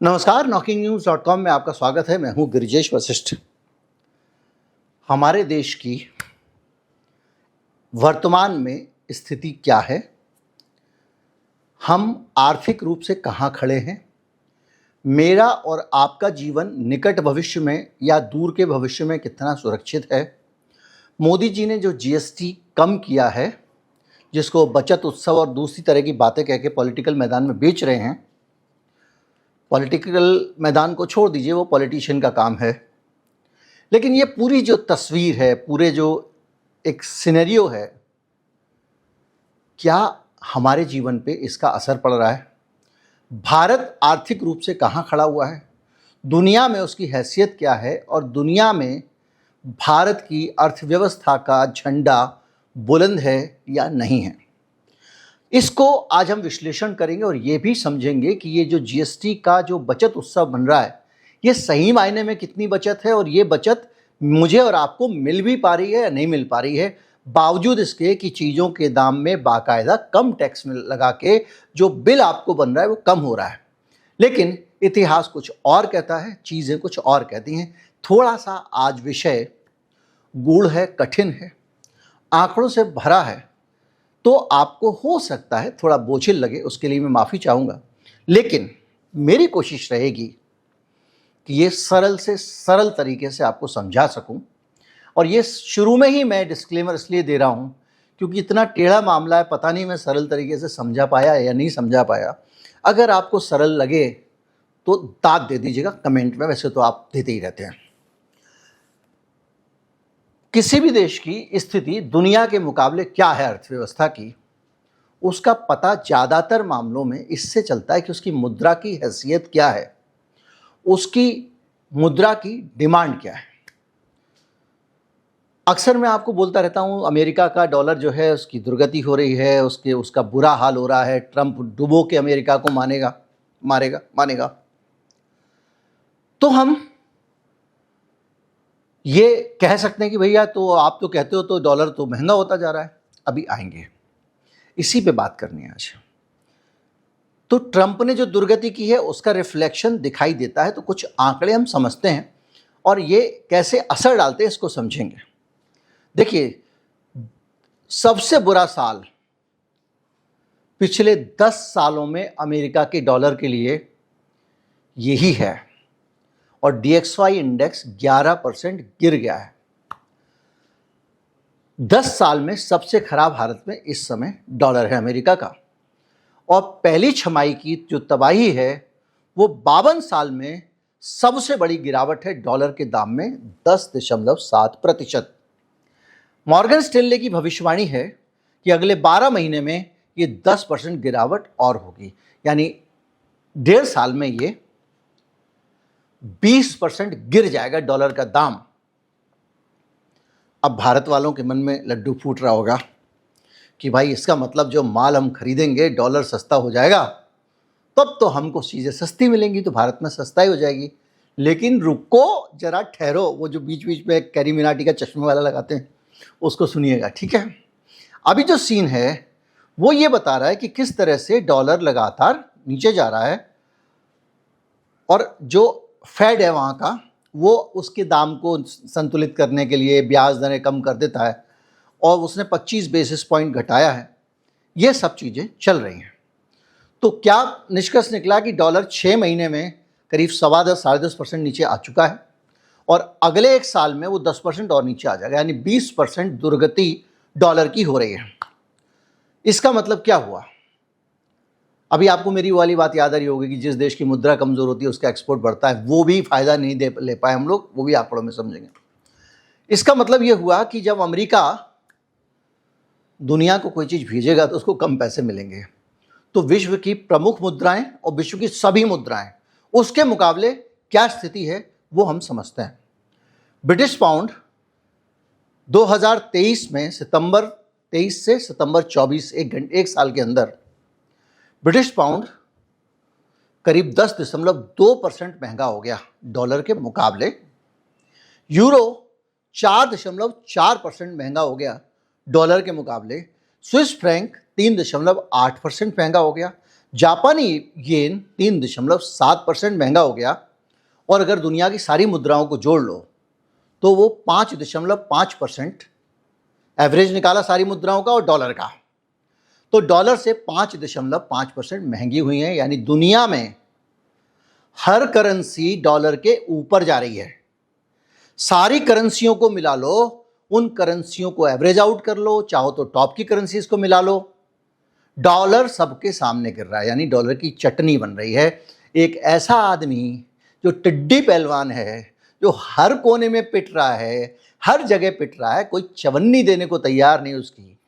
नमस्कार, knocking-news.com में आपका स्वागत है। मैं हूं गिरिजेश वशिष्ठ। हमारे देश की वर्तमान में स्थिति क्या है, हम आर्थिक रूप से कहां खड़े हैं, मेरा और आपका जीवन निकट भविष्य में या दूर के भविष्य में कितना सुरक्षित है, मोदी जी ने जो जीएसटी कम किया है, जिसको बचत उत्सव और दूसरी तरह की बातें कह के पॉलिटिकल मैदान में बेच रहे हैं। पॉलिटिकल मैदान को छोड़ दीजिए, वो पॉलिटिशियन का काम है, लेकिन ये पूरी जो तस्वीर है, पूरे जो एक सिनेरियो है, क्या हमारे जीवन पे इसका असर पड़ रहा है? भारत आर्थिक रूप से कहाँ खड़ा हुआ है, दुनिया में उसकी हैसियत क्या है और दुनिया में भारत की अर्थव्यवस्था का झंडा बुलंद है या नहीं है, इसको आज हम विश्लेषण करेंगे और ये भी समझेंगे कि ये जो जीएसटी का जो बचत उत्सव बन रहा है, ये सही मायने में कितनी बचत है और ये बचत मुझे और आपको मिल भी पा रही है या नहीं मिल पा रही है, बावजूद इसके कि चीज़ों के दाम में बाकायदा कम टैक्स में लगा के जो बिल आपको बन रहा है वो कम हो रहा है। लेकिन इतिहास कुछ और कहता है, चीज़ें कुछ और कहती हैं। थोड़ा सा आज विषय गूढ़ है, कठिन है, आंकड़ों से भरा है, तो आपको हो सकता है थोड़ा बोझिल लगे, उसके लिए मैं माफ़ी चाहूँगा। लेकिन मेरी कोशिश रहेगी कि ये सरल से सरल तरीके से आपको समझा सकूं। और ये शुरू में ही मैं डिस्क्लेमर इसलिए दे रहा हूं क्योंकि इतना टेढ़ा मामला है, पता नहीं मैं सरल तरीके से समझा पाया या नहीं समझा पाया। अगर आपको सरल लगे तो दाद दे दीजिएगा कमेंट में, वैसे तो आप देते ही रहते हैं। किसी भी देश की स्थिति दुनिया के मुकाबले क्या है अर्थव्यवस्था की, उसका पता ज़्यादातर मामलों में इससे चलता है कि उसकी मुद्रा की हैसियत क्या है, उसकी मुद्रा की डिमांड क्या है। अक्सर मैं आपको बोलता रहता हूँ अमेरिका का डॉलर जो है उसकी दुर्गति हो रही है, उसका बुरा हाल हो रहा है, ट्रंप डुबो के अमेरिका को मानेगा। तो हम ये कह सकते हैं कि भैया तो आप तो कहते हो तो डॉलर तो महंगा होता जा रहा है। अभी आएंगे, इसी पे बात करनी है आज। तो ट्रंप ने जो दुर्गति की है उसका रिफ्लेक्शन दिखाई देता है, तो कुछ आंकड़े हम समझते हैं और ये कैसे असर डालते हैं इसको समझेंगे। देखिए, सबसे बुरा साल पिछले 10 सालों में अमेरिका के डॉलर के लिए यही है और DXY इंडेक्स 11% गिर गया है। 10 साल में सबसे खराब हालत में इस समय डॉलर है अमेरिका का। और पहली छमाही की जो तबाही है वो 52 साल में सबसे बड़ी गिरावट है डॉलर के दाम में 10.7%। मॉर्गन स्टैनले की भविष्यवाणी है कि अगले 12 महीने में ये 10% गिरावट और होगी, यानी 1.5 साल में ये 20% गिर जाएगा डॉलर का दाम। अब भारत वालों के मन में लड्डू फूट रहा होगा कि भाई इसका मतलब जो माल हम खरीदेंगे डॉलर सस्ता हो जाएगा, तब तो हमको चीज़ें सस्ती मिलेंगी, तो भारत में सस्ताई हो जाएगी। लेकिन रुको जरा, ठहरो, वो जो बीच बीच में कैरी मिनाटी का चश्मे वाला लगाते हैं उसको सुनिएगा, ठीक है। अभी जो सीन है वो ये बता रहा है कि किस तरह से डॉलर लगातार नीचे जा रहा है और जो फेड है वहाँ का वो उसके दाम को संतुलित करने के लिए ब्याज दरें कम कर देता है और उसने 25 बेसिस पॉइंट घटाया है। ये सब चीज़ें चल रही हैं। तो क्या निष्कर्ष निकला कि डॉलर 6 महीने में करीब 10.25-10.5% नीचे आ चुका है और अगले 1 साल में वो 10% और नीचे आ जाएगा, यानी 20% दुर्गति डॉलर की हो रही है। इसका मतलब क्या हुआ? अभी आपको मेरी वाली बात याद आ रही होगी कि जिस देश की मुद्रा कमज़ोर होती है उसका एक्सपोर्ट बढ़ता है, वो भी फ़ायदा नहीं ले पाए हम लोग, वो भी आंकड़ों में समझेंगे। इसका मतलब ये हुआ कि जब अमेरिका दुनिया को कोई चीज़ भेजेगा तो उसको कम पैसे मिलेंगे, तो विश्व की प्रमुख मुद्राएं और विश्व की सभी मुद्राएं उसके मुकाबले क्या स्थिति है वो हम समझते हैं। ब्रिटिश पाउंड 2023 में सितंबर 23 से सितंबर 24 एक साल के अंदर ब्रिटिश पाउंड करीब 10.2% महंगा हो गया डॉलर के मुकाबले। यूरो 4.4% महंगा हो गया डॉलर के मुकाबले। स्विस फ्रैंक 3.8% महंगा हो गया, जापानी येन 3.7% महंगा हो गया, और अगर दुनिया की सारी मुद्राओं को जोड़ लो तो वो 5.5% एवरेज निकाला सारी मुद्राओं का और डॉलर का, तो डॉलर से 5.5% महंगी हुई है। यानी दुनिया में हर करेंसी डॉलर के ऊपर जा रही है। सारी करेंसियों को मिला लो, उन करेंसियों को एवरेज आउट कर लो, चाहो तो टॉप की करेंसीज को मिला लो, डॉलर सबके सामने गिर रहा है। यानी डॉलर की चटनी बन रही है। एक ऐसा आदमी जो टिड्डी पहलवान है, जो हर कोने में पिट रहा है, हर जगह पिट रहा है, कोई चवन्नी देने को तैयार नहीं, उसकी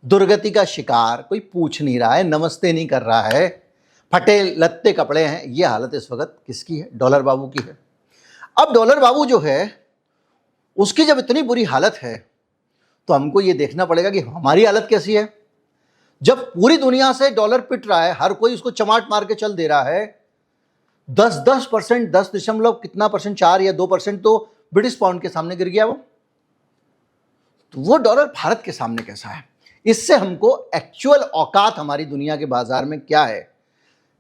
दुर्गति का शिकार, कोई पूछ नहीं रहा है, नमस्ते नहीं कर रहा है, फटे लत्ते कपड़े हैं। ये हालत इस वक्त किसकी है? डॉलर बाबू की है। अब डॉलर बाबू जो है, उसकी जब इतनी बुरी हालत है तो हमको ये देखना पड़ेगा कि हमारी हालत कैसी है। जब पूरी दुनिया से डॉलर पिट रहा है, हर कोई उसको चमाट मार के चल दे रहा है, 10% 10 दशमलव कितना परसेंट, 4 या 2% तो ब्रिटिश पाउंड के सामने गिर गया वो, तो वो डॉलर भारत के सामने कैसा है? इससे हमको एक्चुअल औकात हमारी दुनिया के बाजार में क्या है।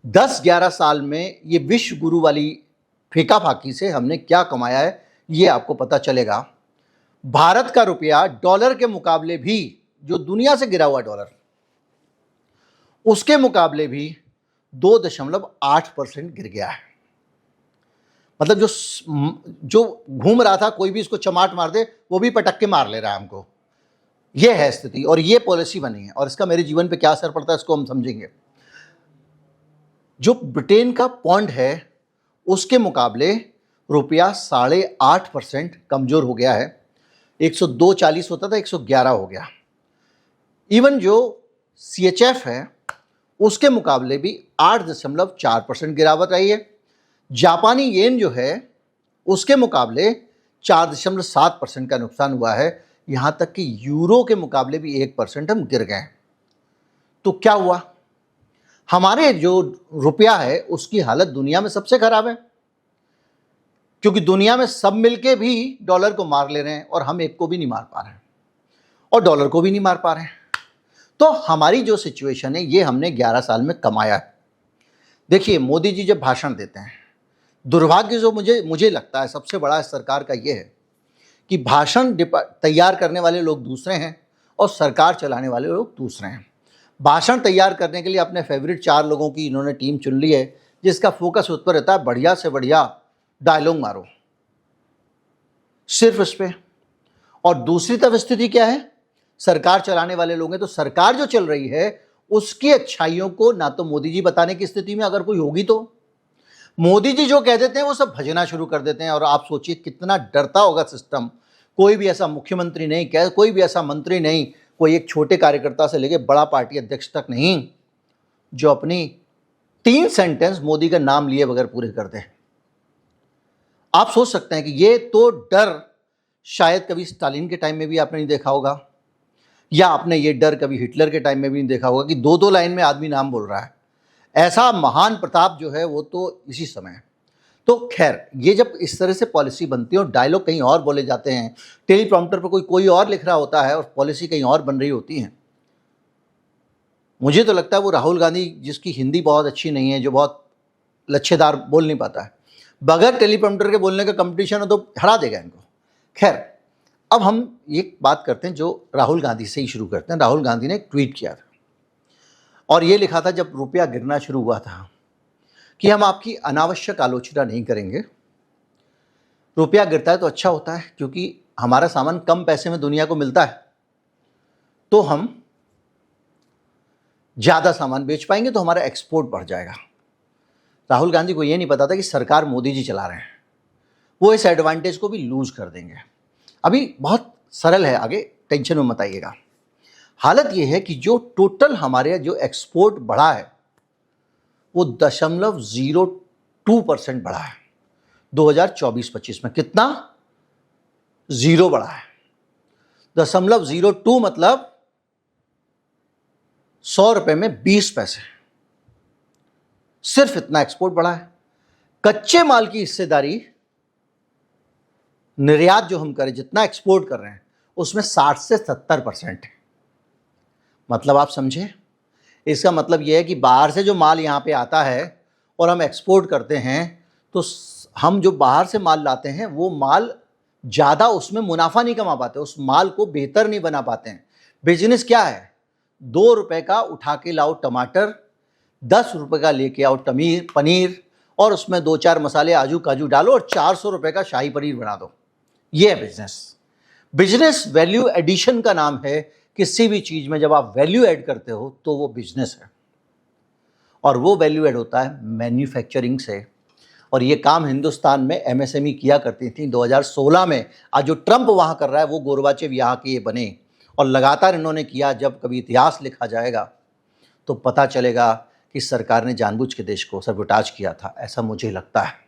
10-11 साल में ये विश्व गुरु वाली फेंका फाकी से हमने क्या कमाया है, ये आपको पता चलेगा। भारत का रुपया डॉलर के मुकाबले भी, जो दुनिया से गिरा हुआ डॉलर, उसके मुकाबले भी 2.8% गिर गया है। मतलब जो घूम रहा था, कोई भी इसको चमाट मार दे, वो भी पटक के मार ले रहा है हमको। ये है स्थिति, और ये पॉलिसी बनी है, और इसका मेरे जीवन पे क्या असर पड़ता है इसको हम समझेंगे। जो ब्रिटेन का पौंड है, उसके मुकाबले रुपया 8.5% कमजोर हो गया है। 102.40 होता था, 111 हो गया। इवन जो CHF है, उसके मुकाबले भी 8.4% गिरावट आई है। जापानी येन जो है, उसके मुकाबले 4.7% का नुकसान हुआ है। यहां तक कि यूरो के मुकाबले भी 1% हम गिर गए। तो क्या हुआ? हमारे जो रुपया है, उसकी हालत दुनिया में सबसे खराब है, क्योंकि दुनिया में सब मिलके भी डॉलर को मार ले रहे हैं और हम एक को भी नहीं मार पा रहे हैं, और डॉलर को भी नहीं मार पा रहे हैं। तो हमारी जो सिचुएशन है, ये हमने 11 साल में कमाया है। देखिए, मोदी जी जब भाषण देते हैं, दुर्भाग्य जो मुझे लगता है सबसे बड़ा इस सरकार का ये है कि भाषण तैयार करने वाले लोग दूसरे हैं और सरकार चलाने वाले लोग दूसरे हैं। भाषण तैयार करने के लिए अपने फेवरेट 4 लोगों की इन्होंने टीम चुन ली है, जिसका फोकस उस पर रहता है, बढ़िया से बढ़िया डायलॉग मारो सिर्फ इस पे। और दूसरी तरफ स्थिति क्या है? सरकार चलाने वाले लोग हैं, तो सरकार जो चल रही है उसकी अच्छाइयों को ना तो मोदी जी बताने की स्थिति में अगर कोई होगी, तो मोदी जी जो कह देते हैं वो सब भजना शुरू कर देते हैं। और आप सोचिए कितना डरता होगा सिस्टम। कोई भी ऐसा मुख्यमंत्री नहीं, कोई भी ऐसा मंत्री नहीं, कोई एक छोटे कार्यकर्ता से लेकर बड़ा पार्टी अध्यक्ष तक नहीं, जो अपनी 3 सेंटेंस मोदी का नाम लिए बगैर पूरे कर दे। आप सोच सकते हैं कि ये तो डर शायद कभी स्टालिन के टाइम में भी आपने नहीं देखा होगा, या आपने ये डर कभी हिटलर के टाइम में भी नहीं देखा होगा कि 2-2 लाइन में आदमी नाम बोल रहा है। ऐसा महान प्रताप जो है वो तो इसी समय है। तो खैर, ये जब इस तरह से पॉलिसी बनती है और डायलॉग कहीं और बोले जाते हैं, टेलीप्रॉम्प्टर पर कोई और लिख रहा होता है और पॉलिसी कहीं और बन रही होती है, मुझे तो लगता है वो राहुल गांधी, जिसकी हिंदी बहुत अच्छी नहीं है, जो बहुत लच्छेदार बोल नहीं पाता है, बगैर टेलीप्रॉम्प्टर के बोलने का कंपटीशन हो तो हरा देगा इनको। खैर, अब हम एक बात करते हैं जो राहुल गांधी से ही शुरू करते हैं। राहुल गांधी ने एक ट्वीट किया था और ये लिखा था, जब रुपया गिरना शुरू हुआ था, कि हम आपकी अनावश्यक आलोचना नहीं करेंगे। रुपया गिरता है तो अच्छा होता है, क्योंकि हमारा सामान कम पैसे में दुनिया को मिलता है, तो हम ज़्यादा सामान बेच पाएंगे, तो हमारा एक्सपोर्ट बढ़ जाएगा। राहुल गांधी को ये नहीं पता था कि सरकार मोदी जी चला रहे हैं, वो इस एडवांटेज को भी लूज कर देंगे। अभी बहुत सरल है, आगे टेंशन में मत आइएगा। हालत ये है कि जो टोटल हमारे जो एक्सपोर्ट बढ़ा है वो 0.02% बढ़ा है 2024-25 में। कितना? 0 बढ़ा है। 0.02 मतलब 100 रुपए में 20 पैसे, सिर्फ इतना एक्सपोर्ट बढ़ा है। कच्चे माल की हिस्सेदारी, निर्यात जो हम करें, जितना एक्सपोर्ट कर रहे हैं, उसमें 60 से 70% है। मतलब आप समझे, इसका मतलब ये है कि बाहर से जो माल यहाँ पे आता है और हम एक्सपोर्ट करते हैं, तो हम जो बाहर से माल लाते हैं वो माल ज़्यादा उसमें मुनाफा नहीं कमा पाते, उस माल को बेहतर नहीं बना पाते हैं। बिजनेस क्या है? 2 रुपए का उठा के लाओ टमाटर, 10 रुपए का लेके आओ पनीर, और उसमें 2-4 मसाले आजू काजू डालो और 400 रुपए का शाही पनीर बना दो। ये है बिजनेस। बिजनेस वैल्यू एडिशन का नाम है। किसी भी चीज में जब आप वैल्यू ऐड करते हो तो वो बिजनेस है, और वो वैल्यू ऐड होता है मैन्युफैक्चरिंग से। और ये काम हिंदुस्तान में एमएसएमई किया करती थी। 2016 में आज जो ट्रंप वहाँ कर रहा है वो गोरबाचेव यहाँ के ये बने, और लगातार इन्होंने किया। जब कभी इतिहास लिखा जाएगा तो पता चलेगा कि सरकार ने जानबूझ के देश को सबोटाज किया था, ऐसा मुझे लगता है।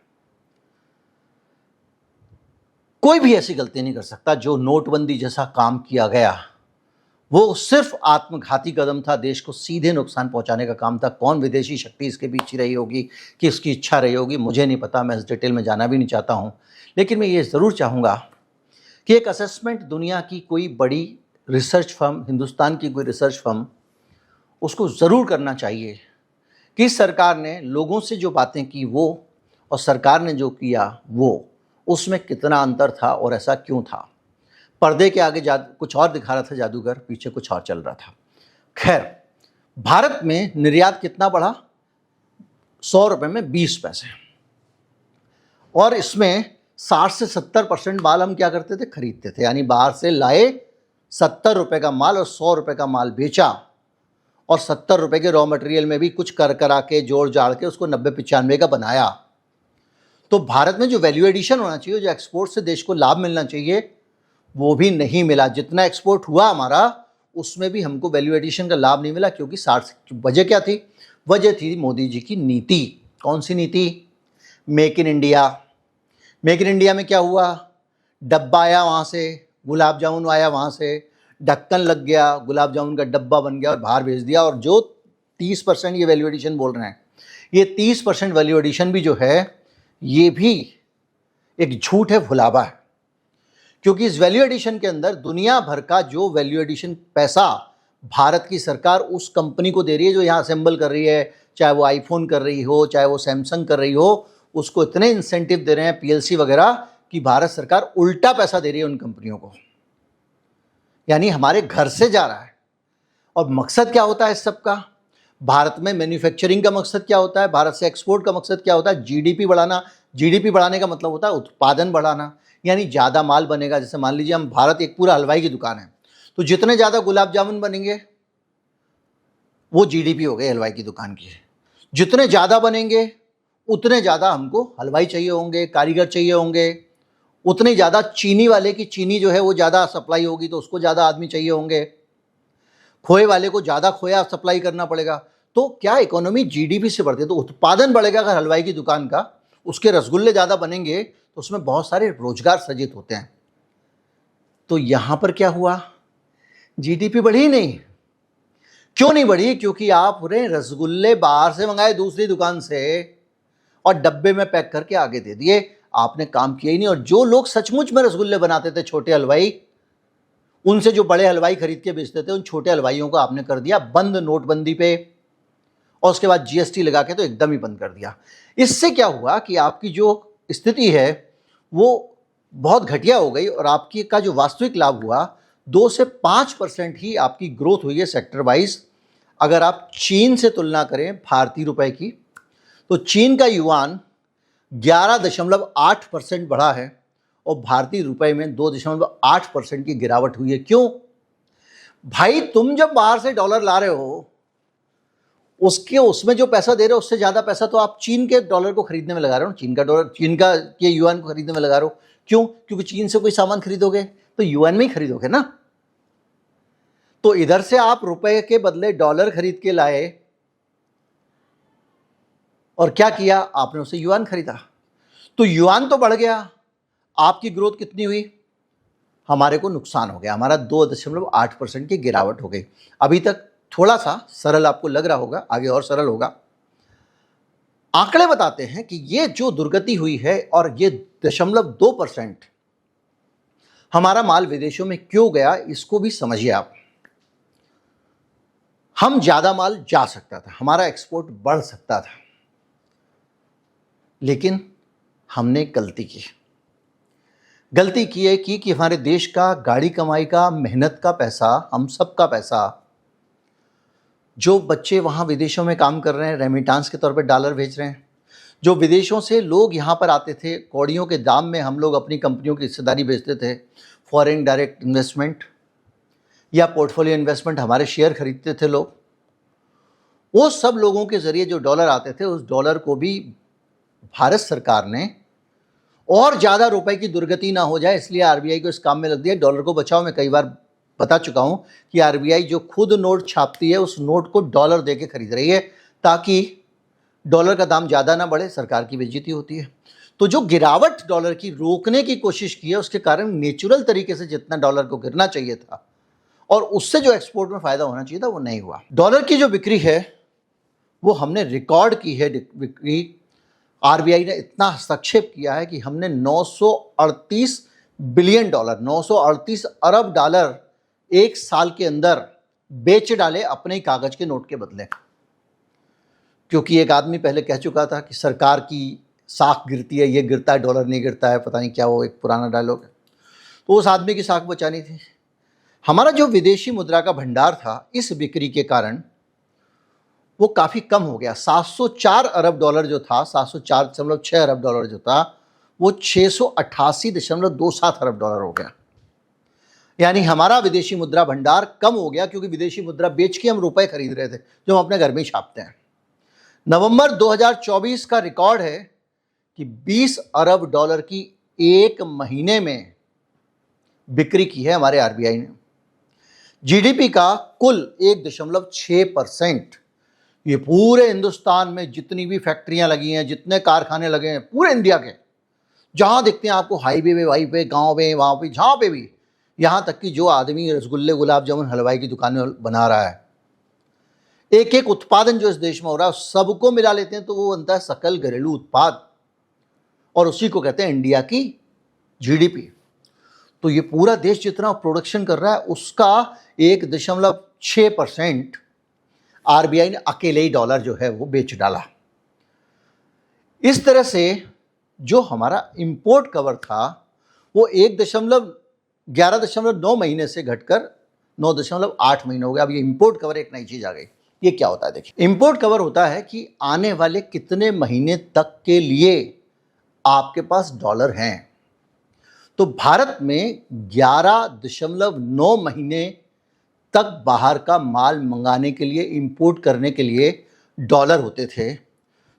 कोई भी ऐसी गलती नहीं कर सकता। जो नोटबंदी जैसा काम किया गया वो सिर्फ आत्मघाती कदम था, देश को सीधे नुकसान पहुंचाने का काम था। कौन विदेशी शक्ति इसके पीछे रही होगी, किसकी इच्छा रही होगी, मुझे नहीं पता, मैं इस डिटेल में जाना भी नहीं चाहता हूं। लेकिन मैं ये ज़रूर चाहूँगा कि एक असेसमेंट दुनिया की कोई बड़ी रिसर्च फर्म, हिंदुस्तान की कोई रिसर्च फर्म, उसको ज़रूर करना चाहिए कि सरकार ने लोगों से जो बातें की वो और सरकार ने जो किया वो, उसमें कितना अंतर था और ऐसा क्यों था। पर्दे के आगे कुछ और दिखा रहा था जादूगर, पीछे कुछ और चल रहा था। खैर, भारत में निर्यात कितना बढ़ा? 100 रुपए में 20 पैसे। और इसमें 60 से 70% माल हम क्या करते थे? खरीदते थे। यानी बाहर से लाए 70 रुपए का माल और 100 रुपए का माल बेचा, और 70 रुपए के रॉ मटेरियल में भी कुछ कर करा के जोड़ जाड़ के उसको 90-95 का बनाया। तो भारत में जो वैल्यू एडिशन होना चाहिए, जो एक्सपोर्ट से देश को लाभ मिलना चाहिए, वो भी नहीं मिला। जितना एक्सपोर्ट हुआ हमारा, उसमें भी हमको वैल्यू एडिशन का लाभ नहीं मिला। क्योंकि वजह क्या थी? वजह थी मोदी जी की नीति। कौन सी नीति? Make in India. Make in India में क्या हुआ? डब्बा आया वहाँ से, गुलाब जामुन आया वहाँ से, ढक्कन लग गया, गुलाब जामुन का डब्बा बन गया और बाहर भेज दिया। और जो 30% ये वैल्यू एडिशन बोल रहे हैं, ये 30% वैल्यू एडिशन भी जो है, ये भी एक झूठ है, भुलावा है। क्योंकि इस वैल्यू एडिशन के अंदर दुनिया भर का जो वैल्यू एडिशन पैसा भारत की सरकार उस कंपनी को दे रही है जो यहाँ असेंबल कर रही है, चाहे वो आईफोन कर रही हो, चाहे वो सैमसंग कर रही हो, उसको इतने इंसेंटिव दे रहे हैं पीएलसी वगैरह कि भारत सरकार उल्टा पैसा दे रही है उन कंपनियों को। यानी हमारे घर से जा रहा है। और मकसद क्या होता है इस सब का? भारत में मैन्युफैक्चरिंग का मकसद क्या होता है? भारत से एक्सपोर्ट का मकसद क्या होता है? जीडीपी बढ़ाना। जीडीपी बढ़ाने का मतलब होता है उत्पादन बढ़ाना, यानी ज़्यादा माल बनेगा। जैसे मान लीजिए हम भारत एक पूरा हलवाई की दुकान है, तो जितने ज़्यादा गुलाब जामुन बनेंगे वो जीडीपी हो गई हलवाई की दुकान की। जितने ज़्यादा बनेंगे उतने ज़्यादा हमको हलवाई चाहिए होंगे, कारीगर चाहिए होंगे। उतनी ज़्यादा चीनी वाले की चीनी जो है वो ज़्यादा सप्लाई होगी, तो उसको ज़्यादा आदमी चाहिए होंगे। खोए वाले को ज़्यादा खोया सप्लाई करना पड़ेगा। तो क्या इकोनॉमी जीडीपी से बढ़ती है, तो उत्पादन बढ़ेगा अगर हलवाई की दुकान का, उसके रसगुल्ले ज़्यादा बनेंगे तो उसमें बहुत सारे रोजगार सृजित होते हैं। तो यहाँ पर क्या हुआ? जीडीपी बढ़ी नहीं। क्यों नहीं बढ़ी? क्योंकि आपने रसगुल्ले बाहर से मंगाए दूसरी दुकान से और डब्बे में पैक करके आगे दे दिए। आपने काम किया ही नहीं। और जो लोग सचमुच में रसगुल्ले बनाते थे, छोटे हलवाई, उनसे जो बड़े हलवाई खरीद के बेचते थे, उन छोटे हलवाइयों को आपने कर दिया बंद नोटबंदी पे, और उसके बाद जीएसटी लगा के तो एकदम ही बंद कर दिया। इससे क्या हुआ कि आपकी जो स्थिति है वो बहुत घटिया हो गई, और आपकी का जो वास्तविक लाभ हुआ 2 से 5% ही आपकी ग्रोथ हुई है सेक्टर वाइज। अगर आप चीन से तुलना करें भारतीय रुपए की, तो चीन का युआन 11.8% बढ़ा है और भारतीय रुपए में 2.8% की गिरावट हुई है। क्यों भाई? तुम जब बाहर से डॉलर ला रहे हो, उसमें जो पैसा दे रहे हो उससे ज़्यादा पैसा तो आप चीन के डॉलर को खरीदने में लगा रहे हो। चीन का डॉलर, चीन का के युआन को खरीदने में लगा रहे हो। क्यों? क्योंकि चीन से कोई सामान खरीदोगे तो युआन में ही खरीदोगे ना। तो इधर से आप रुपए के बदले डॉलर खरीद के लाए, और क्या किया आपने? उसे युआन खरीदा, तो युआन तो बढ़ गया। आपकी ग्रोथ कितनी हुई? हमारे को नुकसान हो गया। हमारा 2.8% की गिरावट हो गई। अभी तक थोड़ा सा सरल आपको लग रहा होगा, आगे और सरल होगा। आंकड़े बताते हैं कि ये जो दुर्गति हुई है और ये 0.2% हमारा माल विदेशों में क्यों गया, इसको भी समझिए आप। हम ज़्यादा माल जा सकता था, हमारा एक्सपोर्ट बढ़ सकता था, लेकिन हमने गलती की है कि हमारे देश का गाड़ी कमाई का, मेहनत का पैसा, हम सब का पैसा, जो बच्चे वहाँ विदेशों में काम कर रहे हैं, रेमिटांस के तौर पे डॉलर भेज रहे हैं, जो विदेशों से लोग यहाँ पर आते थे, कौड़ियों के दाम में हम लोग अपनी कंपनियों की हिस्सेदारी बेचते थे, फॉरेन डायरेक्ट इन्वेस्टमेंट या पोर्टफोलियो इन्वेस्टमेंट, हमारे शेयर खरीदते थे लोग, वो सब लोगों के ज़रिए जो डॉलर आते थे, उस डॉलर को भी भारत सरकार ने, और ज़्यादा रुपए की दुर्गति ना हो जाए इसलिए आरबीआई को इस काम में लग दिया। डॉलर को बचाओ, मैं कई बार बता चुका हूँ कि आरबीआई जो खुद नोट छापती है, उस नोट को डॉलर दे के खरीद रही है ताकि डॉलर का दाम ज़्यादा ना बढ़े, सरकार की बेइज्जती होती है। तो जो गिरावट डॉलर की रोकने की कोशिश की है, उसके कारण नेचुरल तरीके से जितना डॉलर को गिरना चाहिए था और उससे जो एक्सपोर्ट में फ़ायदा होना चाहिए था, वो नहीं हुआ। डॉलर की जो बिक्री है वो हमने रिकॉर्ड की है बिक्री। आरबीआई ने इतना हस्तक्षेप किया है कि हमने 938 बिलियन डॉलर, 938 अरब डॉलर एक साल के अंदर बेच डाले अपने ही कागज के नोट के बदले। क्योंकि एक आदमी पहले कह चुका था कि सरकार की साख गिरती है, ये गिरता है, डॉलर नहीं गिरता है, पता नहीं क्या, वो एक पुराना डायलॉग है। तो उस आदमी की साख बचानी थी। हमारा जो विदेशी मुद्रा का भंडार था, इस बिक्री के कारण वो काफ़ी कम हो गया। 704 अरब डॉलर जो था, 704.6 अरब डॉलर जो था, वो 688.27 अरब डॉलर हो गया। यानी हमारा विदेशी मुद्रा भंडार कम हो गया, क्योंकि विदेशी मुद्रा बेच के हम रुपए खरीद रहे थे जो हम अपने घर में ही छापते हैं। नवंबर 2024 का रिकॉर्ड है कि 20 अरब डॉलर की एक महीने में बिक्री की है हमारे आरबीआई ने। जीडीपी का कुल 1.6%, ये पूरे हिंदुस्तान में जितनी भी फैक्ट्रियां लगी हैं, जितने कारखाने लगे हैं, पूरे इंडिया के, जहां देखते हैं आपको, हाईवे पे, वहीं पे, गांव में, वहां पे, जहां पे भी, यहां तक कि जो आदमी रसगुल्ले, गुलाब जामुन, हलवाई की दुकानें बना रहा है, एक एक उत्पादन जो इस देश में हो रहा है, सबको मिला लेते हैं तो वो बनता है सकल घरेलू उत्पाद, और उसी को कहते हैं इंडिया की जीडीपी। तो ये पूरा देश जितना प्रोडक्शन कर रहा है, उसका 1.6% आरबीआई ने अकेले ही डॉलर जो है वो बेच डाला। इस तरह से जो हमारा इंपोर्ट कवर था वो 11.9 महीने से घटकर 9.8 महीने हो गया। अब ये इंपोर्ट कवर एक नई चीज आ गई। ये क्या होता है? देखिए, इंपोर्ट कवर होता है कि आने वाले कितने महीने तक के लिए आपके पास डॉलर हैं। तो भारत में 11.9 महीने तक बाहर का माल मंगाने के लिए, इंपोर्ट करने के लिए डॉलर होते थे,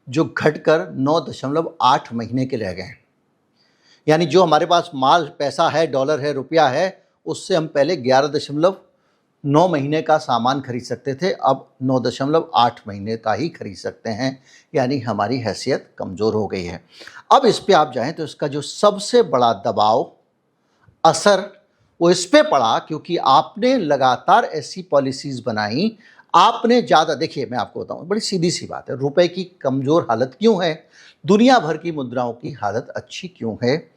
जो घटकर 9.8 महीने के रह गए। यानी जो हमारे पास माल, पैसा है, डॉलर है, रुपया है, उससे हम पहले 11.9 महीने का सामान खरीद सकते थे, अब 9.8 महीने का ही खरीद सकते हैं। यानी हमारी हैसियत कमज़ोर हो गई है। अब इस पे आप जाएं तो इसका जो सबसे बड़ा दबाव, असर, वो इस पे पड़ा क्योंकि आपने लगातार ऐसी पॉलिसीज़ बनाई। आपने ज़्यादा, देखिए मैं आपको बताऊं, बड़ी सीधी सी बात है, रुपए की कमज़ोर हालत क्यों है, दुनिया भर की मुद्राओं की हालत अच्छी क्यों है?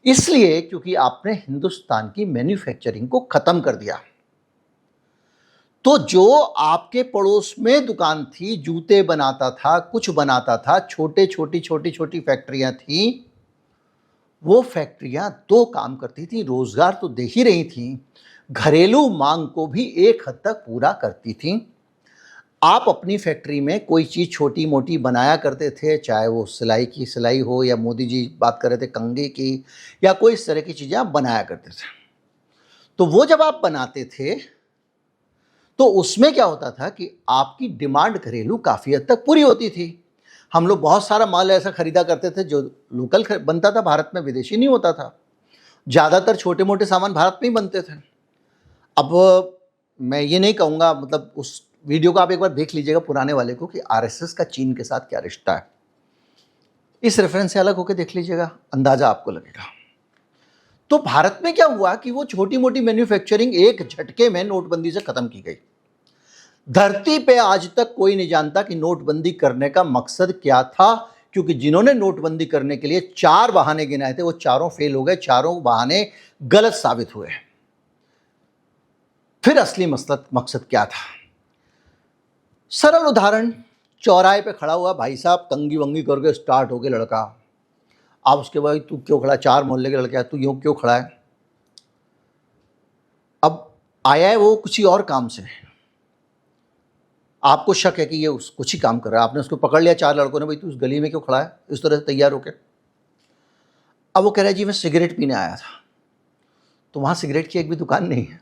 इसलिए क्योंकि आपने हिंदुस्तान की मैन्युफैक्चरिंग को ख़त्म कर दिया। तो जो आपके पड़ोस में दुकान थी, जूते बनाता था, कुछ बनाता था, छोटी छोटी फैक्ट्रियां थी, वो फैक्ट्रियां दो काम करती थी, रोजगार तो दे ही रही थी, घरेलू मांग को भी एक हद तक पूरा करती थी। आप अपनी फैक्ट्री में कोई चीज़ छोटी मोटी बनाया करते थे, चाहे वो सिलाई की सिलाई हो, या मोदी जी बात कर रहे थे कंघी की, या कोई इस तरह की चीज़ें आप बनाया करते थे। तो वो जब आप बनाते थे तो उसमें क्या होता था कि आपकी डिमांड घरेलू काफ़ी हद तक पूरी होती थी। हम लोग बहुत सारा माल ऐसा खरीदा करते थे जो लोकल बनता था भारत में, विदेशी नहीं होता था। ज़्यादातर छोटे मोटे सामान भारत में ही बनते थे। अब मैं ये नहीं कहूँगा, मतलब उस वीडियो को आप एक बार देख लीजिएगा, पुराने वाले को, कि आरएसएस का चीन के साथ क्या रिश्ता है। इस रेफरेंस से अलग होकर देख लीजिएगा, अंदाजा आपको लगेगा। तो भारत में क्या हुआ कि वो छोटी मोटी मैन्युफैक्चरिंग एक झटके में नोटबंदी से खत्म की गई। धरती पे आज तक कोई नहीं जानता कि नोटबंदी करने का मकसद क्या था, क्योंकि जिन्होंने नोटबंदी करने के लिए 4 बहाने गिनाए थे, वो चारों फेल हो गए, चारों बहाने गलत साबित हुए। फिर असली मकसद क्या था? सरल उदाहरण, चौराहे पे खड़ा हुआ भाई साहब तंगी वंगी करके स्टार्ट हो गया लड़का। आप उसके बाद तू क्यों खड़ा, 4 मोहल्ले के लड़के हैं, तू यूं क्यों खड़ा है? अब आया है वो किसी और काम से, आपको शक है कि ये कुछ ही काम कर रहा है, आपने उसको पकड़ लिया 4 लड़कों ने, भाई तू उस गली में क्यों खड़ा है इस तरह से तैयार होके? अब वो कह रहा है जी मैं सिगरेट पीने आया था। तो वहाँ सिगरेट की एक भी दुकान नहीं है।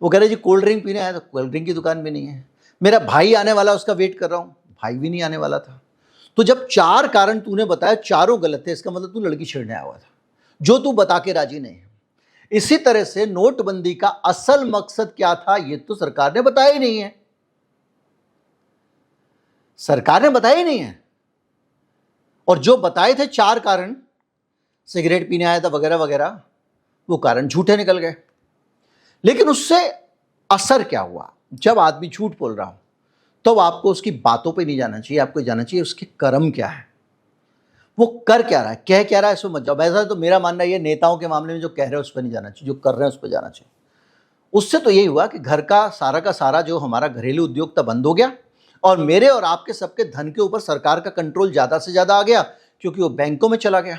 वो कह रहे जी कोल्ड ड्रिंक पीने आया, तो कोल्ड ड्रिंक की दुकान भी नहीं है। मेरा भाई आने वाला, उसका वेट कर रहा हूँ, भाई भी नहीं आने वाला था। तो जब 4 कारण तूने बताया, चारों गलत थे, इसका मतलब तू लड़की छेड़ने आया हुआ था, जो तू बता के राजी नहीं है। इसी तरह से नोटबंदी का असल मकसद क्या था, ये तो सरकार ने बताया ही नहीं है। सरकार ने बताया ही नहीं है। और जो बताए थे 4 कारण, सिगरेट पीने आया था वगैरह वगैरह, वो कारण झूठे निकल गए। लेकिन उससे असर क्या हुआ? जब आदमी झूठ बोल रहा हो तो आपको उसकी बातों पे नहीं जाना चाहिए, आपको जाना चाहिए उसके कर्म क्या है, वो कर क्या रहा है, कह क्या रहा है, इसमें मत जाओ। वैसा तो मेरा मानना है नेताओं के मामले में जो कह रहे हैं उस पर नहीं जाना चाहिए, जो कर रहे हैं उस पर जाना चाहिए। उससे तो यही हुआ कि घर का सारा जो हमारा घरेलू उद्योग था बंद हो गया, और मेरे और आपके सबके धन के ऊपर सरकार का कंट्रोल ज़्यादा से ज़्यादा आ गया, क्योंकि वो बैंकों में चला गया।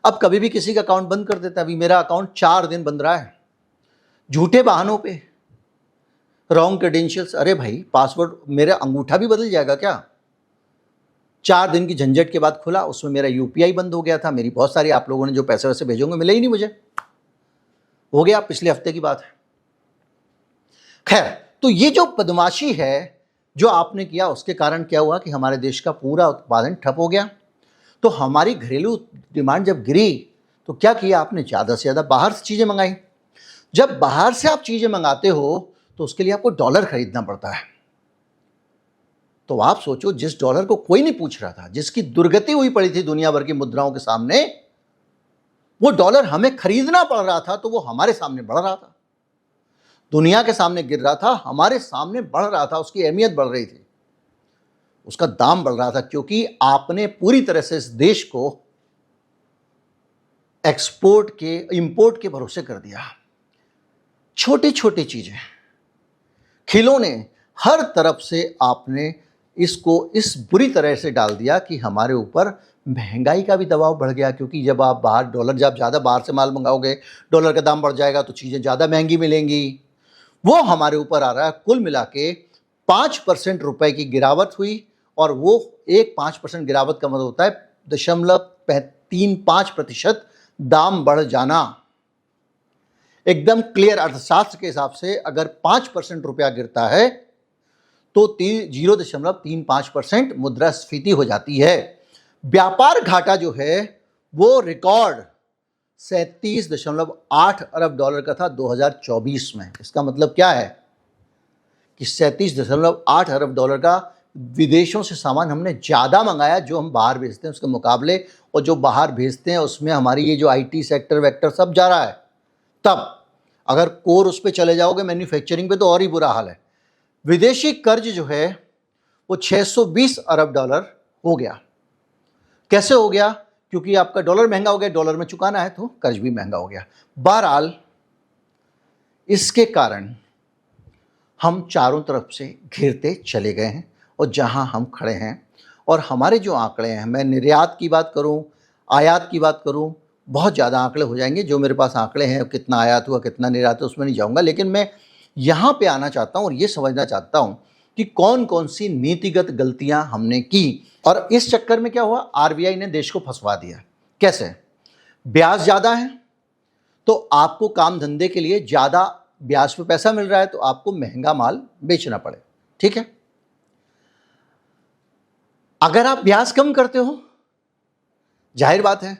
अब कभी भी किसी का अकाउंट बंद कर देता है। अभी मेरा अकाउंट 4 दिन बंद रहा है, झूठे बहानों पे, रॉन्ग क्रेडेंशियल्स। अरे भाई पासवर्ड, मेरा अंगूठा भी बदल जाएगा क्या? 4 दिन की झंझट के बाद खुला, उसमें मेरा यूपीआई बंद हो गया था, मेरी बहुत सारी, आप लोगों ने जो पैसे वैसे भेजोगे मिले ही नहीं मुझे, हो गया, पिछले हफ्ते की बात है। खैर, तो ये जो बदमाशी है जो आपने किया, उसके कारण क्या हुआ कि हमारे देश का पूरा उत्पादन ठप हो गया। तो हमारी घरेलू डिमांड जब गिरी तो क्या किया आपने? ज़्यादा से ज़्यादा बाहर से चीज़ें मंगाई। जब बाहर से आप चीज़ें मंगाते हो तो उसके लिए आपको डॉलर खरीदना पड़ता है। तो आप सोचो, जिस डॉलर को कोई नहीं पूछ रहा था, जिसकी दुर्गति हुई पड़ी थी दुनिया भर की मुद्राओं के सामने, वो डॉलर हमें खरीदना पड़ रहा था, तो वो हमारे सामने बढ़ रहा था। दुनिया के सामने गिर रहा था, हमारे सामने बढ़ रहा था, उसकी अहमियत बढ़ रही थी, उसका दाम बढ़ रहा था, क्योंकि आपने पूरी तरह से इस देश को एक्सपोर्ट के, इंपोर्ट के भरोसे कर दिया। छोटी छोटी चीजें, खिलौने, हर तरफ से आपने इसको इस बुरी तरह से डाल दिया कि हमारे ऊपर महंगाई का भी दबाव बढ़ गया। क्योंकि जब आप बाहर डॉलर, जब ज़्यादा बाहर से माल मंगाओगे, डॉलर का दाम बढ़ जाएगा, तो चीज़ें ज़्यादा महंगी मिलेंगी। वो हमारे ऊपर आ रहा है। कुल मिला के 5% रुपए की गिरावट हुई, और वो 5% गिरावट का मतलब होता है 0.35% दाम बढ़ जाना। एकदम क्लियर अर्थशास्त्र के हिसाब से अगर 5% रुपया गिरता है तो 0.35% मुद्रास्फीति हो जाती है। व्यापार घाटा जो है वो रिकॉर्ड 37.8 अरब डॉलर का था 2024 में। इसका मतलब क्या है कि 37.8 अरब डॉलर का विदेशों से सामान हमने ज़्यादा मंगाया जो हम बाहर भेजते हैं उसके मुकाबले, और जो बाहर भेजते हैं उसमें हमारी ये जो आईटी सेक्टर वेक्टर सब जा रहा है। तब अगर कोर उस पर चले जाओगे, मैन्युफैक्चरिंग पे, तो और ही बुरा हाल है। विदेशी कर्ज जो है वो 620 अरब डॉलर हो गया। कैसे हो गया? क्योंकि आपका डॉलर महंगा हो गया, डॉलर में चुकाना है तो कर्ज भी महंगा हो गया। बहरहाल इसके कारण हम चारों तरफ से घिरते चले गए हैं, और जहां हम खड़े हैं, और हमारे जो आंकड़े हैं, मैं निर्यात की बात करूं, आयात की बात करूं, बहुत ज़्यादा आंकड़े हो जाएंगे। जो मेरे पास आंकड़े हैं, कितना आयात हुआ कितना निर्यात हुआ, उसमें नहीं जाऊंगा। लेकिन मैं यहाँ पे आना चाहता हूँ और ये समझना चाहता हूँ कि कौन कौन सी नीतिगत गलतियाँ हमने की, और इस चक्कर में क्या हुआ, आरबीआई ने देश को फंसवा दिया। कैसे? ब्याज ज़्यादा है तो आपको काम धंधे के लिए ज़्यादा ब्याज पे पैसा मिल रहा है, तो आपको महंगा माल बेचना पड़े, ठीक है। अगर आप ब्याज कम करते हो, जाहिर बात है,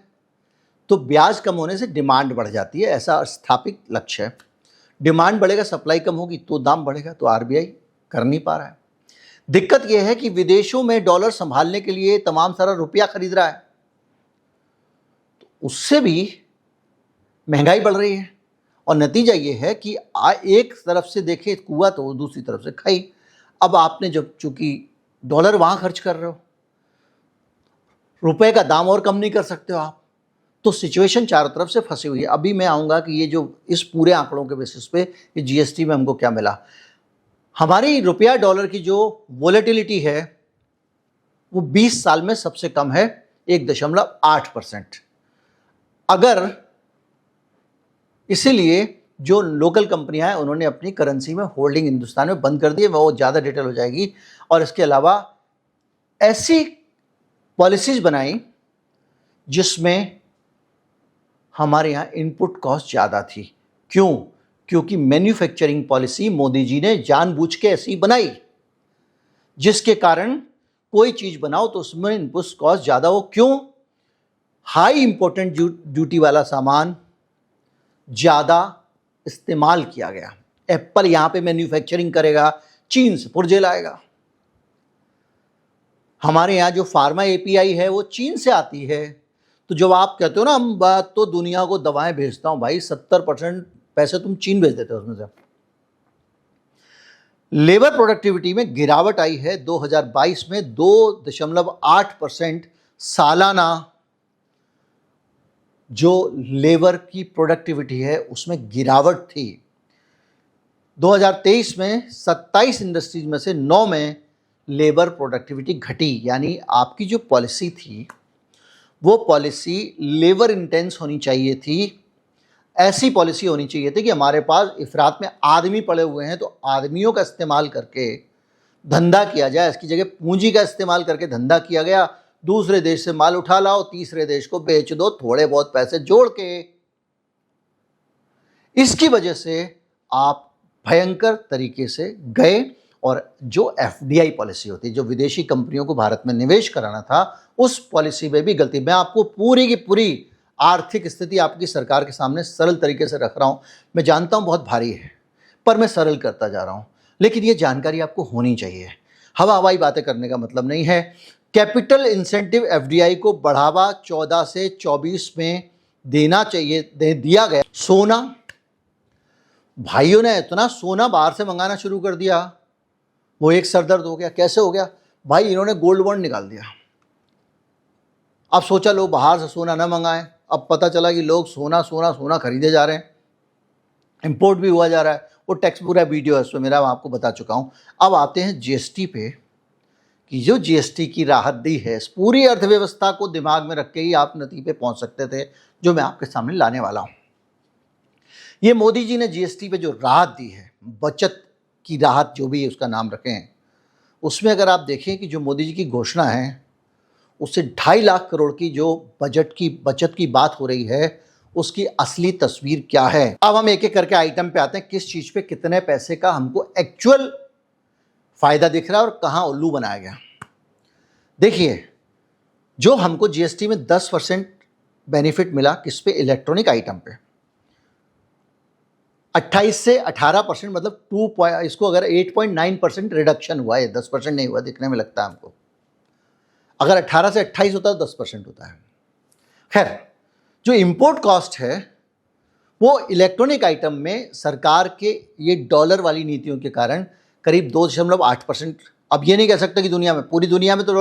तो ब्याज कम होने से डिमांड बढ़ जाती है, ऐसा स्थापित लक्ष्य है। डिमांड बढ़ेगा, सप्लाई कम होगी तो दाम बढ़ेगा, तो आरबीआई कर नहीं पा रहा है। दिक्कत यह है कि विदेशों में डॉलर संभालने के लिए तमाम सारा रुपया खरीद रहा है, तो उससे भी महंगाई बढ़ रही है, और नतीजा ये है कि एक तरफ से देखे कुआ तो दूसरी तरफ से खाई। अब आपने जब चूंकि डॉलर वहां खर्च कर रहे हो, रुपए का दाम और कम नहीं कर सकते हो आप, तो सिचुएशन चारों तरफ से फंसी हुई है। अभी मैं आऊँगा कि ये जो इस पूरे आंकड़ों के बेसिस पे ये जीएसटी में हमको क्या मिला। हमारी रुपया डॉलर की जो वोलेटिलिटी है वो 20 साल में सबसे कम है, 1.8%। अगर इसीलिए जो लोकल कंपनियां हैं उन्होंने अपनी करेंसी में होल्डिंग हिंदुस्तान में बंद कर दी है, वो ज़्यादा डिटेल हो जाएगी। और इसके अलावा ऐसी पॉलिसीज बनाई जिसमें हमारे यहाँ इनपुट कॉस्ट ज़्यादा थी। क्यों? क्योंकि मैन्युफैक्चरिंग पॉलिसी मोदी जी ने जानबूझ के ऐसी बनाई जिसके कारण कोई चीज़ बनाओ तो उसमें इनपुट कॉस्ट ज़्यादा हो। क्यों? हाई इंपोर्टेंट ड्यूटी वाला सामान ज़्यादा इस्तेमाल किया गया। एप्पल यहाँ पे मैन्युफैक्चरिंग करेगा, चीन से पुर्जे लाएगा। हमारे यहाँ जो फार्मा एपीआई है वो चीन से आती है। तो जब आप कहते हो ना हम बात तो दुनिया को दवाएं भेजता हूँ, भाई 70% पैसे तुम चीन भेज देते हो उसमें से। लेबर प्रोडक्टिविटी में गिरावट आई है 2022 में 2.8% सालाना जो लेबर की प्रोडक्टिविटी है उसमें गिरावट थी। 2023 में 27 इंडस्ट्रीज में से 9 में लेबर प्रोडक्टिविटी घटी। यानी आपकी जो पॉलिसी थी वो पॉलिसी लेबर इंटेंस होनी चाहिए थी। ऐसी पॉलिसी होनी चाहिए थी कि हमारे पास इफरात में आदमी पड़े हुए हैं तो आदमियों का इस्तेमाल करके धंधा किया जाए। इसकी जगह पूंजी का इस्तेमाल करके धंधा किया गया। दूसरे देश से माल उठा लाओ, तीसरे देश को बेच दो थोड़े बहुत पैसे जोड़ के। इसकी वजह से आप भयंकर तरीके से गए और जो एफडीआई पॉलिसी होती है, जो विदेशी कंपनियों को भारत में निवेश कराना था, उस पॉलिसी में भी गलती। मैं आपको पूरी की पूरी आर्थिक स्थिति आपकी सरकार के सामने सरल तरीके से रख रहा हूं। मैं जानता हूं बहुत भारी है पर मैं सरल करता जा रहा हूं, लेकिन ये जानकारी आपको होनी चाहिए। हवाई बातें करने का मतलब नहीं है। कैपिटल इंसेंटिव एफडीआई को बढ़ावा 14 से 24 में देना चाहिए, दिया गया। सोना, भाइयों ने इतना सोना बाहर से मंगाना शुरू कर दिया, वो एक सरदर्द हो गया। कैसे हो गया भाई? इन्होंने गोल्ड बॉन्ड निकाल दिया। अब सोचा लोग बाहर से सोना ना मंगाएं, अब पता चला कि लोग सोना खरीदे जा रहे हैं, इंपोर्ट भी हुआ जा रहा है। वो टैक्स पूरा वीडियो है उसमें मेरा, मैं आपको बता चुका हूँ। अब आते हैं जीएसटी पे कि जो जीएसटी की राहत दी है, इस पूरी अर्थव्यवस्था को दिमाग में रख के ही आप नतीजे पे पहुंच सकते थे जो मैं आपके सामने लाने वाला हूँ। ये मोदी जी ने जीएसटी पे जो राहत दी है, बचत की राहत जो भी उसका नाम रखें, उसमें अगर आप देखें कि जो मोदी जी की घोषणा है उससे 2.5 लाख करोड़ की जो बजट की बचत की बात हो रही है, उसकी असली तस्वीर क्या है। अब हम एक एक करके आइटम पे आते हैं, किस चीज़ पे कितने पैसे का हमको एक्चुअल फ़ायदा दिख रहा है और कहाँ उल्लू बनाया गया। देखिए, जो हमको जीएसटी में 10% बेनिफिट मिला, किस पे? इलेक्ट्रॉनिक आइटम पे। 28 से 18% मतलब इसको अगर 8.9% रिडक्शन हुआ है, 10% नहीं हुआ दिखने में लगता है हमको। अगर 18 से 28 होता है तो 10% होता है। खैर, जो इंपोर्ट कॉस्ट है वो इलेक्ट्रॉनिक आइटम में सरकार के ये डॉलर वाली नीतियों के कारण करीब 2.8%। अब ये नहीं कह सकते कि दुनिया में, पूरी दुनिया में तो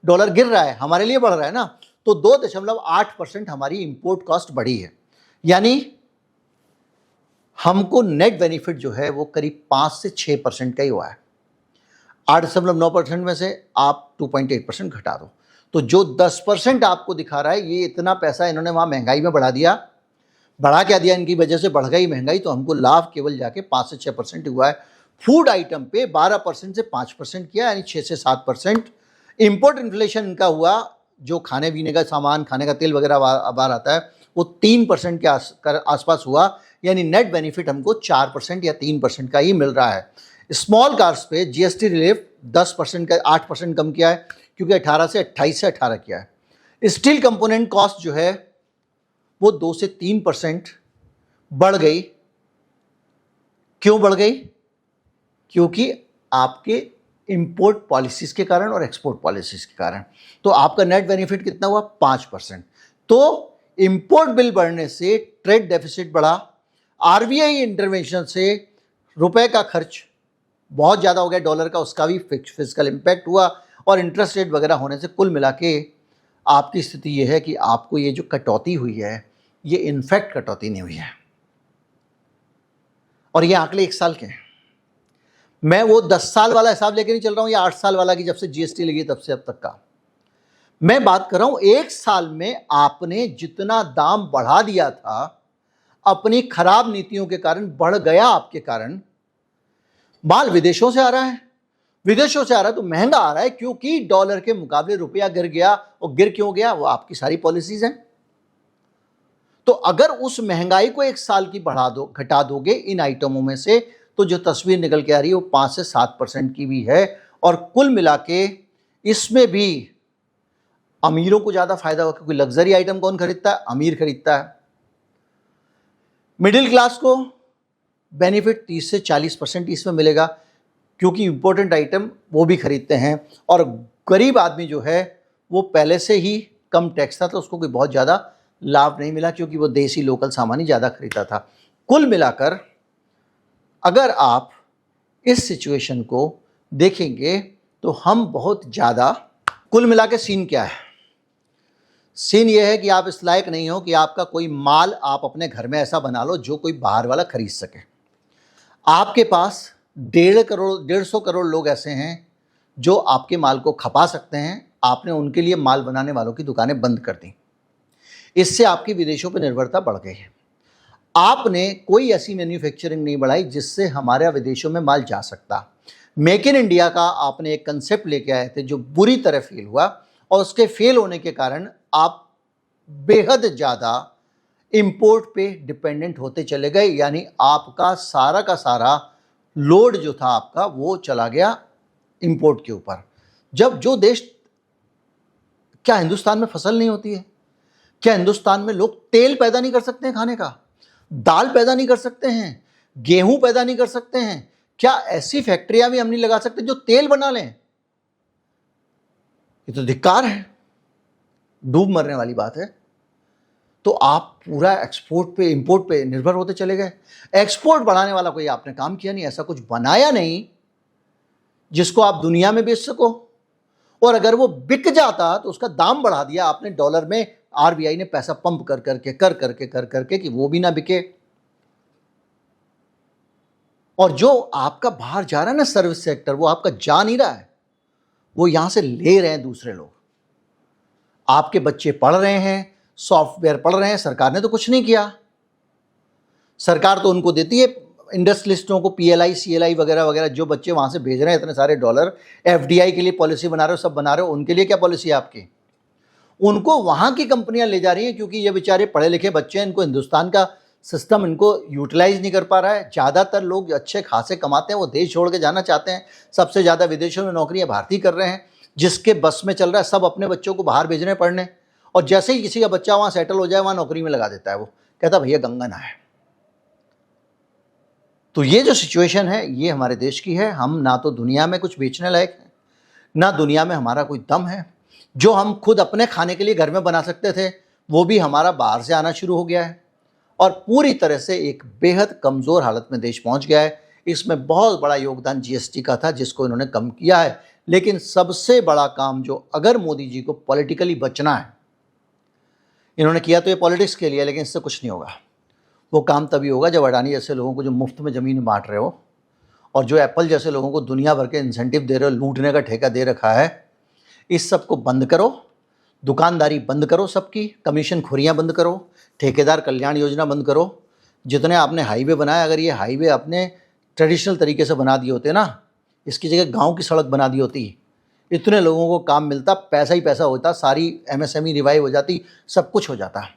डॉलर गिर रहा है, हमारे लिए बढ़ रहा है ना, तो 2.8% हमारी इंपोर्ट कॉस्ट बढ़ी है। यानी हमको नेट बेनिफिट जो है वो करीब 5 से 6% का ही हुआ है। 8.9% में से आप 2.8% घटा दो, तो जो 10% आपको दिखा रहा है, ये इतना पैसा इन्होंने वहाँ महंगाई में बढ़ा दिया। बढ़ा क्या दिया? इनकी वजह से बढ़ गई महंगाई, तो हमको लाभ केवल जाके 5 से 6% हुआ है। फूड आइटम पे 12% से 5% किया, यानी 6 से 7%। इम्पोर्ट इन्फ्लेशन इनका हुआ, जो खाने पीने का सामान, खाने का तेल वगैरह बाहर आता है, वो 3% के आसपास हुआ। यानी नेट बेनिफिट हमको 4% या 3% का ही मिल रहा है। स्मॉल कार्स पे जीएसटी रिलीफ 10% का 8% कम किया है, क्योंकि 18 से 28 से 18 किया है। स्टील कंपोनेंट कॉस्ट जो है वो 2 से 3% बढ़ गई। क्यों बढ़ गई? क्योंकि आपके इंपोर्ट पॉलिसीज़ के कारण और एक्सपोर्ट पॉलिसीज़ के कारण। तो आपका नेट बेनिफिट कितना हुआ? 5%। तो इंपोर्ट बिल बढ़ने से ट्रेड डेफिसिट बढ़ा, आरबीआई इंटरवेंशन से रुपए का खर्च बहुत ज़्यादा हो गया डॉलर का, उसका भी फिजिकल इम्पैक्ट हुआ, और इंटरेस्ट रेट वगैरह होने से कुल मिला के आपकी स्थिति ये है कि आपको ये जो कटौती हुई है, ये इनफैक्ट कटौती नहीं हुई है। और ये आंकड़े 1 साल के हैं। मैं वो 10 साल वाला हिसाब लेके नहीं चल रहा हूँ या 8 साल वाला कि जब से जीएसटी लगी तब से अब तक का। मैं बात कर रहा हूँ 1 साल में आपने जितना दाम बढ़ा दिया था अपनी खराब नीतियों के कारण, बढ़ गया आपके कारण। माल विदेशों से आ रहा है, विदेशों से आ रहा है तो महंगा आ रहा है क्योंकि डॉलर के मुकाबले रुपया गिर गया। और गिर क्यों गया? वो आपकी सारी पॉलिसीज हैं। तो अगर उस महंगाई को 1 साल की घटा दोगे इन आइटमों में से, तो जो तस्वीर निकल के आ रही है वो 5 से 7% की भी है। और कुल मिला के इसमें भी अमीरों को ज्यादा फायदा होगा, क्योंकि लग्जरी आइटम कौन खरीदता है? अमीर खरीदता है। मिडिल क्लास को बेनिफिट 30 से 40% इसमें मिलेगा, क्योंकि इंपॉर्टेंट आइटम वो भी खरीदते हैं। और गरीब आदमी जो है वो पहले से ही कम टैक्स था तो उसको कोई बहुत ज़्यादा लाभ नहीं मिला, क्योंकि वो देसी लोकल सामान ही ज़्यादा खरीदता था। कुल मिलाकर अगर आप इस सिचुएशन को देखेंगे तो हम बहुत ज़्यादा, कुल मिला के सीन क्या है? सीन ये है कि आप इस लायक नहीं हो कि आपका कोई माल आप अपने घर में ऐसा बना लो जो कोई बाहर वाला खरीद सके। आपके पास 1.5 करोड़ लोग ऐसे हैं जो आपके माल को खपा सकते हैं। आपने उनके लिए माल बनाने वालों की दुकानें बंद कर दी। इससे आपकी विदेशों पर निर्भरता बढ़ गई है। आपने कोई ऐसी मैन्युफैक्चरिंग नहीं बढ़ाई जिससे हमारे विदेशों में माल जा सकता। मेक इन इंडिया का आपने एक कंसेप्ट लेके आए थे जो बुरी तरह फेल हुआ, और उसके फेल होने के कारण आप बेहद ज़्यादा इंपोर्ट पे डिपेंडेंट होते चले गए। यानी आपका सारा का सारा लोड जो था आपका वो चला गया इंपोर्ट के ऊपर। जब जो देश, क्या हिंदुस्तान में फसल नहीं होती है? क्या हिंदुस्तान में लोग तेल पैदा नहीं कर सकते हैं खाने का? दाल पैदा नहीं कर सकते हैं? गेहूं पैदा नहीं कर सकते हैं? क्या ऐसी फैक्ट्रियां भी हम नहीं लगा सकते जो तेल बना लें? ये तो धिक्कार है, डूब मरने वाली बात है। तो आप पूरा एक्सपोर्ट पे, इंपोर्ट पे निर्भर होते चले गए। एक्सपोर्ट बढ़ाने वाला कोई आपने काम किया नहीं, ऐसा कुछ बनाया नहीं जिसको आप दुनिया में बेच सको। और अगर वो बिक जाता तो उसका दाम बढ़ा दिया आपने डॉलर में। आरबीआई ने पैसा पंप कर करके कि वो भी ना बिके। और जो आपका बाहर जा रहा है ना सर्विस सेक्टर, वो आपका जा नहीं रहा है, वो यहां से ले रहे हैं दूसरे लोग। आपके बच्चे पढ़ रहे हैं, सॉफ्टवेयर पढ़ रहे हैं, सरकार ने तो कुछ नहीं किया। सरकार तो उनको देती है इंडस्ट्रियलिस्टों को, पीएलआई सीएलआई वगैरह वगैरह, जो बच्चे वहां से भेज रहे हैं इतने सारे डॉलर, एफडीआई के लिए पॉलिसी बना रहे हो, सब बना रहे हो, उनके लिए क्या पॉलिसी है आपकी? उनको वहां की कंपनियां ले जा रही हैं, क्योंकि ये बेचारे पढ़े लिखे बच्चे हैं, इनको हिंदुस्तान का सिस्टम इनको यूटिलाइज नहीं कर पा रहा है। ज़्यादातर लोग अच्छे खासे कमाते हैं, वो देश छोड़ के जाना चाहते हैं। सबसे ज़्यादा विदेशों में नौकरियां भारतीय कर रहे हैं। जिसके बस में चल रहा है सब अपने बच्चों को बाहर भेज रहे हैं पढ़ने, और जैसे ही किसी का बच्चा वहाँ सेटल हो जाए, वहाँ नौकरी में लगा देता है। वो कहता भैया गंगा ना है। तो ये जो सिचुएशन है ये हमारे देश की है। हम ना तो दुनिया में कुछ बेचने लायक हैं, ना दुनिया में हमारा कोई दम है। जो हम खुद अपने खाने के लिए घर में बना सकते थे वो भी हमारा बाहर से आना शुरू हो गया है, और पूरी तरह से एक बेहद कमज़ोर हालत में देश पहुंच गया है। इसमें बहुत बड़ा योगदान जीएसटी का था, जिसको इन्होंने कम किया है। लेकिन सबसे बड़ा काम जो अगर मोदी जी को पॉलिटिकली बचना है, इन्होंने किया तो ये पॉलिटिक्स के लिए, लेकिन इससे कुछ नहीं होगा। वो काम तभी होगा जब अडानी जैसे लोगों को जो मुफ्त में ज़मीन बांट रहे हो, और जो एप्पल जैसे लोगों को दुनिया भर के इंसेंटिव दे रहे हो, लूटने का ठेका दे रखा है, इस सब को बंद करो। दुकानदारी बंद करो, सबकी कमीशन खोरियाँ बंद करो, ठेकेदार कल्याण योजना बंद करो। जितने आपने हाईवे बनाए, अगर ये हाईवे अपने ट्रेडिशनल तरीके से बना दिए होते ना, इसकी जगह गांव की सड़क बना दी होती, इतने लोगों को काम मिलता, पैसा ही पैसा होता, सारी एमएसएमई रिवाइव हो जाती, सब कुछ हो जाता।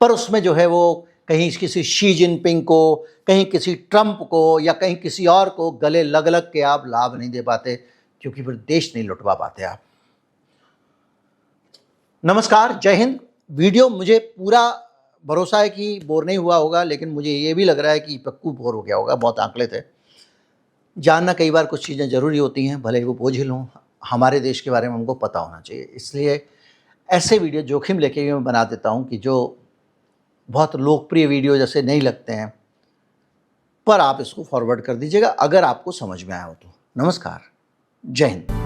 पर उसमें जो है वो कहीं किसी शी जिनपिंग को, कहीं किसी ट्रंप को, या कहीं किसी और को गले लग लग के आप लाभ नहीं दे पाते, क्योंकि फिर देश नहीं लुटवा पाते आप। नमस्कार, जय हिंद। वीडियो मुझे पूरा भरोसा है कि बोर नहीं हुआ होगा, लेकिन मुझे ये भी लग रहा है कि पक्कू बोर हो गया होगा। बहुत आंकड़े थे। जानना कई बार कुछ चीज़ें ज़रूरी होती हैं, भले ही वो बोझिल हों। हमारे देश के बारे में हमको पता होना चाहिए, इसलिए ऐसे वीडियो जोखिम लेके भी मैं बना देता हूँ कि जो बहुत लोकप्रिय वीडियो जैसे नहीं लगते हैं, पर आप इसको फॉरवर्ड कर दीजिएगा अगर आपको समझ में आया हो तो। नमस्कार, जय हिंद।